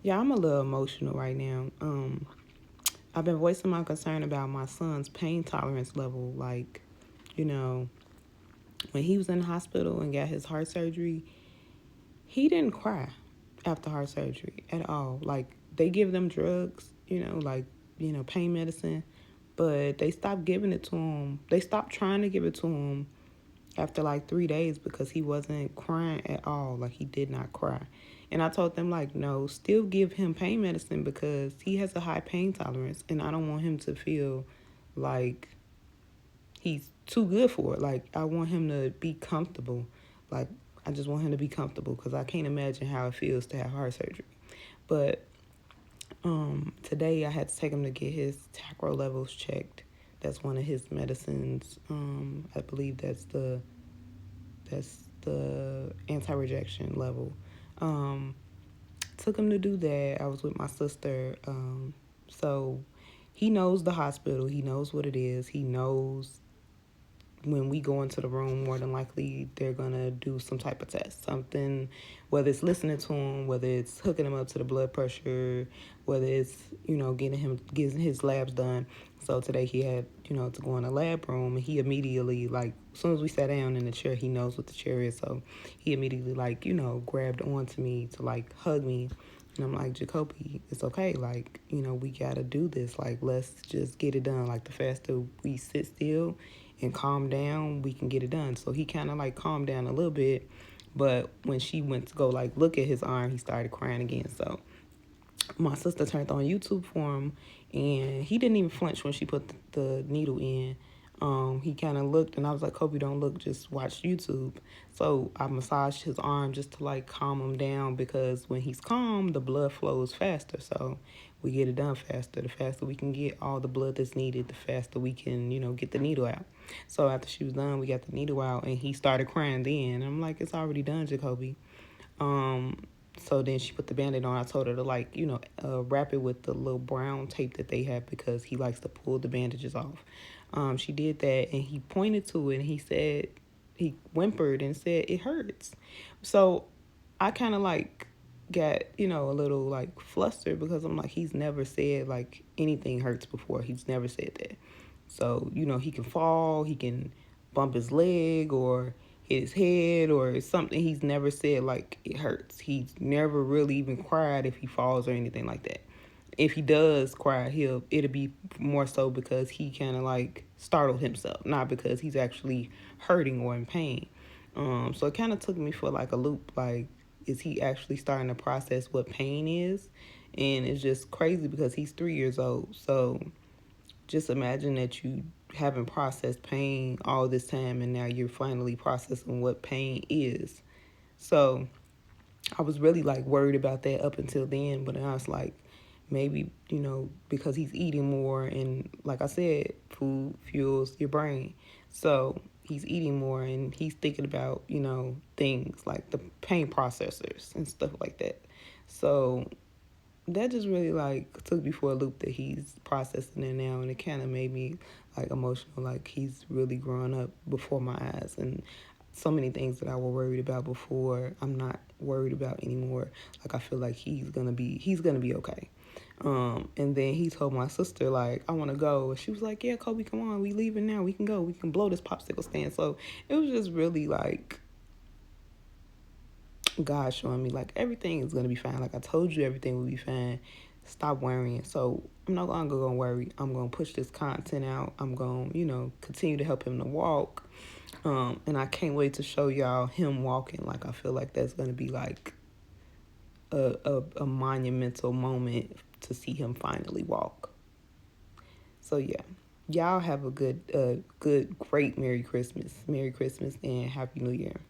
Yeah, I'm a little emotional right now. I've been voicing my concern about my son's pain tolerance level. Like, you know, when he was in the hospital and got his heart surgery, he didn't cry after heart surgery at all. Like, they give them drugs, pain medicine, but they stopped giving it to him. They stopped trying to give it to him after like 3 days because he wasn't crying at all. Like, he did not cry. And I told them, like, no, still give him pain medicine because he has a high pain tolerance, and I don't want him to feel like he's too good for it. Like, I want him to be comfortable. Like, I just want him to be comfortable because I can't imagine how it feels to have heart surgery. But today I had to take him to get his tacro levels checked. That's one of his medicines. I believe that's the anti-rejection level. Um, Took him to do that. I was with my sister. So he knows the hospital. He knows what it is. He knows when we go into the room, more than likely they're gonna do some type of test, something, whether it's listening to him, whether it's hooking him up to the blood pressure, whether it's getting his labs done. So today he had to go in the lab room, and he immediately, like, as soon as we sat down in the chair, he knows what the chair is, so he immediately, like, grabbed onto me to like hug me. And I'm like, Jacoby, it's okay. Like, we gotta do this. Like, let's just get it done. Like, the faster we sit still and calm down, we can get it done. So he kind of like calmed down a little bit. But when she went to go like look at his arm, he started crying again. So my sister turned on YouTube for him, and he didn't even flinch when she put the needle in. He kind of looked, and I was like, Kobe, don't look, just watch YouTube. So I massaged his arm just to like calm him down, because when he's calm, the blood flows faster. So we get it done faster. The faster we can get all the blood that's needed, the faster we can, get the needle out. So after she was done, we got the needle out, and he started crying then. I'm like, it's already done, Jacoby. Um, so then she put the band-aid on. I told her to like, wrap it with the little brown tape that they have, because he likes to pull the bandages off. She did that, and he pointed to it, and he whimpered and said, it hurts. So I kind of like got, a little like flustered, because I'm like, he's never said like anything hurts before. He's never said that. So, he can fall, he can bump his leg or hit his head or something. He's never said like it hurts. He's never really even cried if he falls or anything like that. If he does cry, it'll be more so because he kind of like startled himself, not because he's actually hurting or in pain. So it kind of took me for like a loop. Like, is he actually starting to process what pain is? And it's just crazy because he's 3 years old. So just imagine that you haven't processed pain all this time, and now you're finally processing what pain is. So I was really like worried about that up until then, but then I was like, maybe, because he's eating more, and like I said, food fuels your brain. So he's eating more, and he's thinking about, things like the pain processors and stuff like that. So that just really like took me for a loop, that he's processing it now, and it kind of made me like emotional, like he's really growing up before my eyes, and so many things that I was worried about before, I'm not worried about anymore. Like, I feel like he's gonna be okay. And then he told my sister, like, I want to go, and she was like, yeah, Kobe, come on, we leaving now, we can go, we can blow this popsicle stand. So it was just really like God showing me like everything is gonna be fine. Like, I told you, everything will be fine. Stop worrying. So I'm not gonna worry. I'm gonna push this content out. I'm gonna, continue to help him to walk. And I can't wait to show y'all him walking. Like, I feel like that's gonna be like a monumental moment to see him finally walk. So yeah. Y'all have a great Merry Christmas. Merry Christmas and Happy New Year.